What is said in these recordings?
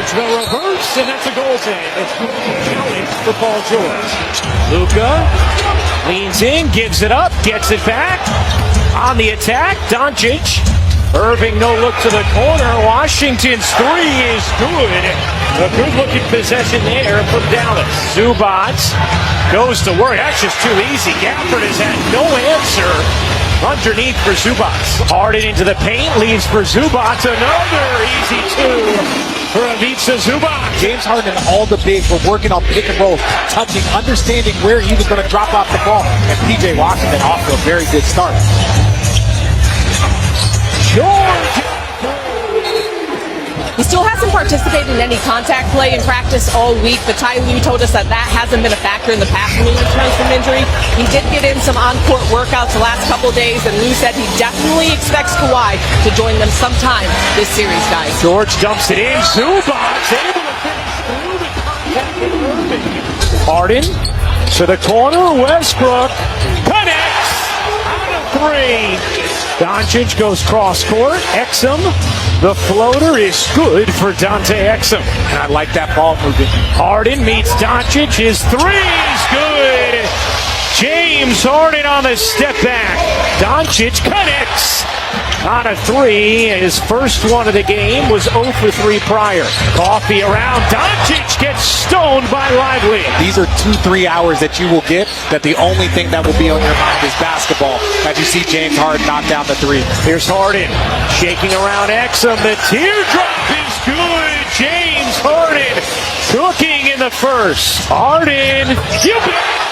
George, the reverse, and that's a goaltend. Counting for Paul George. Luka leans in, gives it up, gets it back. On the attack, Doncic. Irving, no look to the corner. Washington's three is good. A good-looking possession there from Dallas. Zubac goes to work. That's just too easy. Gafford has had no answer underneath for Zubac. Harden into the paint, leaves for Zubac. Another easy two for Ivica Zubac. James Harden and all the bigs were working on pick and roll, touching, understanding where he was going to drop off the ball. And P.J. Washington off to a very good start. George! He still hasn't participated in any contact play in practice all week, but Ty Lue told us that hasn't been a factor in the past when he returns from injury. He did get in some on-court workouts the last couple days, and Lue said he definitely expects Kawhi to join them sometime this series, guys. George dumps it in. Zubac able to finish through the contact with Irving. Harden to the corner. Westbrook connects out of three. Doncic goes cross-court. Exum, the floater is good for Dante Exum. And I like that ball movement. Harden meets Doncic. His three's good. James Harden on the step back. Doncic connects on a three. His first one of the game was 0 for 3 prior. Coffee around. Doncic gets stoned by Lively. These are 2-3 hours that you will get that the only thing that will be on your mind is basketball as you see James Harden knock down the three. Here's Harden shaking around Exum. The teardrop is good. James Harden cooking in the first. Harden, you bet.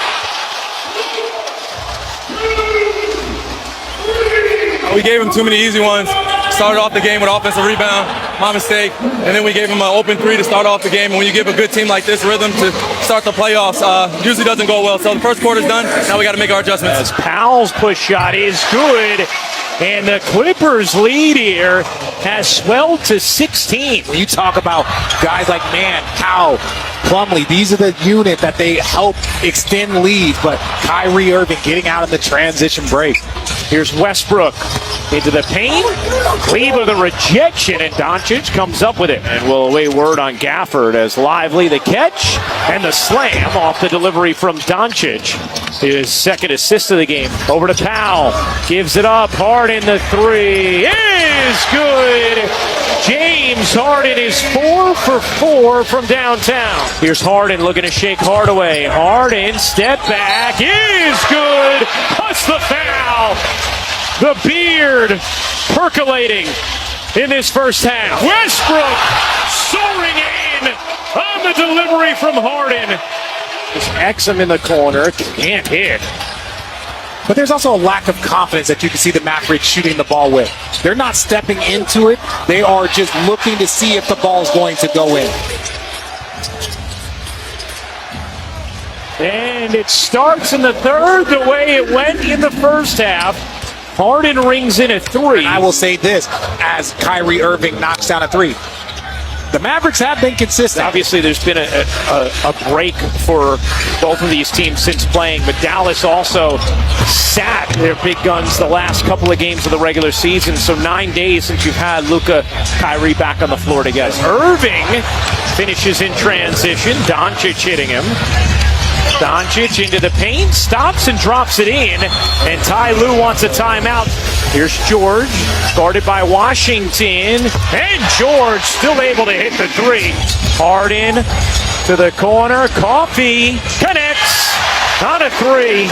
We gave him too many easy ones. Started off the game with offensive rebound, my mistake, and then we gave him an open three to start off the game. And when you give a good team like this rhythm to start the playoffs, usually doesn't go well. So the first quarter's done. Now we got to make our adjustments. As Powell's push shot is good, and the Clippers' lead here has swelled to 16. When you talk about guys like Mann, Powell, Plumlee, these are the unit that they help extend leads, but Kyrie Irving getting out of the transition break. Here's Westbrook into the paint. Cleaver the rejection, and Doncic comes up with it. And we'll await word on Gafford as Lively the catch and the slam off the delivery from Doncic. His second assist of the game. Over to Powell. Gives it up. Harden the three is good. James Harden is 4 for 4 from downtown. Here's Harden looking to shake Hardaway. Harden step back is good. Plus the foul. The beard percolating in this first half. Westbrook soaring in on the delivery from Harden. There's Exum in the corner. Can't hit. But there's also a lack of confidence that you can see the Mavericks shooting the ball with. They're not stepping into it. They are just looking to see if the ball is going to go in. And it starts in the third the way it went in the first half. Harden rings in a three. And I will say this, as Kyrie Irving knocks down a three. The Mavericks have been consistent. Obviously, there's been a break for both of these teams since playing, but Dallas also sat their big guns the last couple of games of the regular season, so 9 days since you've had Luka, Kyrie back on the floor together. Irving finishes in transition. Doncic hitting him. Doncic into the paint, stops and drops it in, and Ty Lue wants a timeout. Here's George, guarded by Washington, and George still able to hit the three. Harden to the corner, Coffee connects on a three.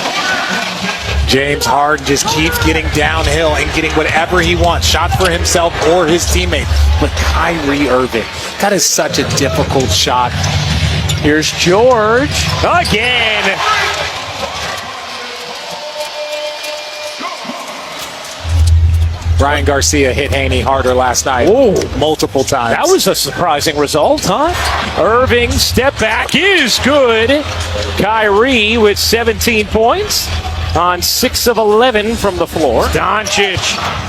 James Harden just keeps getting downhill and getting whatever he wants, shots for himself or his teammate. But Kyrie Irving, that is such a difficult shot. Here's George again. Brian Garcia hit Haney harder last night. Ooh. Multiple times. That was a surprising result, huh? Irving step back is good. Kyrie with 17 points on 6 of 11 from the floor. Doncic,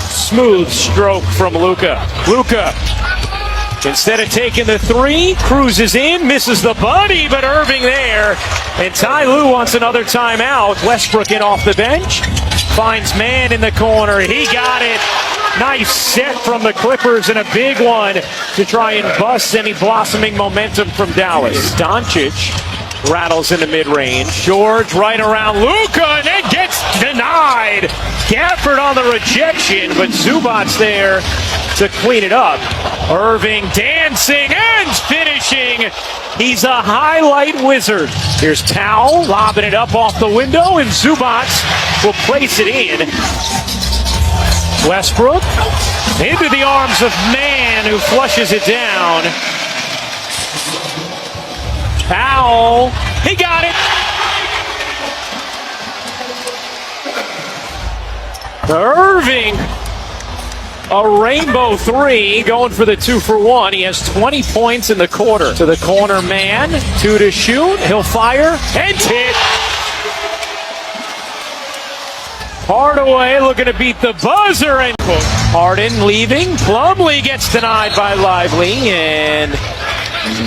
smooth stroke from Luka. Luka, instead of taking the three, cruises in, misses the buddy, but Irving there. And Ty Lue wants another timeout. Westbrook in off the bench. Finds Mann in the corner. He got it. Nice set from the Clippers and a big one to try and bust any blossoming momentum from Dallas. Doncic rattles into mid-range. George right around Luka and then gets denied. Gafford on the rejection, but Zubac's there to clean it up. Irving dancing and finishing. He's a highlight wizard. Here's Towel lobbing it up off the window, and Zubac will place it in. Westbrook into the arms of Mann, who flushes it down. Powell, he got it. Irving, a rainbow three, going for the 2-for-1. He has 20 points in the quarter. To the corner, man, 2 to shoot. He'll fire and hit. Hardaway looking to beat the buzzer, and Harden leaving. Plumlee gets denied by Lively, and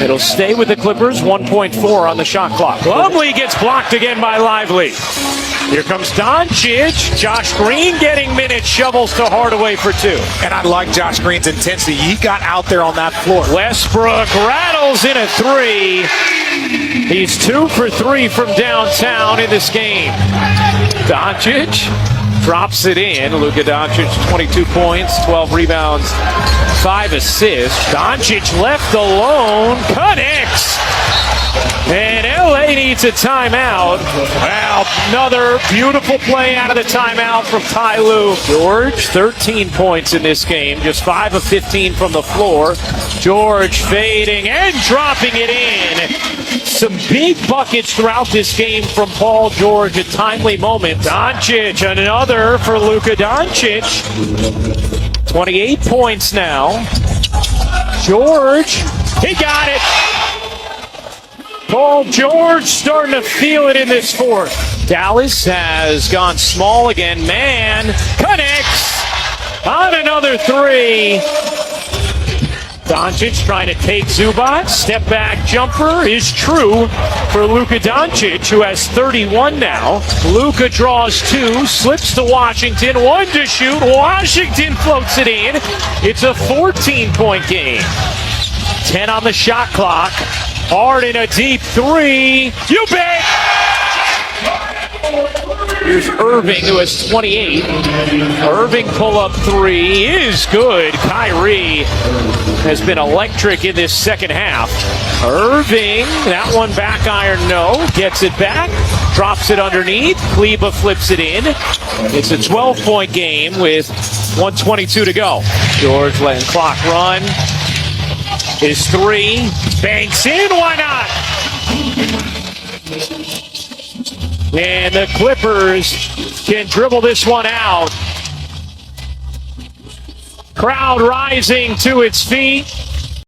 it'll stay with the Clippers. 1.4 on the shot clock. Plumlee gets blocked again by Lively. Here comes Doncic. Josh Green getting minutes, shovels to Hardaway for 2. And I like Josh Green's intensity. He got out there on that floor. Westbrook rattles in a 3. He's 2 for 3 from downtown in this game. Doncic drops it in. Luka Doncic, 22 points, 12 rebounds, 5 assists. Doncic left alone, connects. And LA needs a timeout. Well, another beautiful play out of the timeout from Ty Lue. George, 13 points in this game, just 5 of 15 from the floor. George fading and dropping it in. Some big buckets throughout this game from Paul George at timely moments. Doncic, another for Luka Doncic. 28 points now. George, he got it. Paul George starting to feel it in this fourth. Dallas has gone small again. Man connects on another 3. Doncic trying to take Zubac. Step back jumper is true for Luka Doncic, who has 31 now. Luka draws 2, slips to Washington. 1 to shoot. Washington floats it in. It's a 14-point game. 10 on the shot clock. Harden a deep 3. You bet! Here's Irving, who has 28. Irving pull-up 3 is good. Kyrie has been electric in this second half. Irving, that one back iron, no. Gets it back, drops it underneath. Kleba flips it in. It's a 12-point game with 1:22 to go. George letting clock run. His 3, banks in, why not? And the Clippers can dribble this one out. Crowd rising to its feet.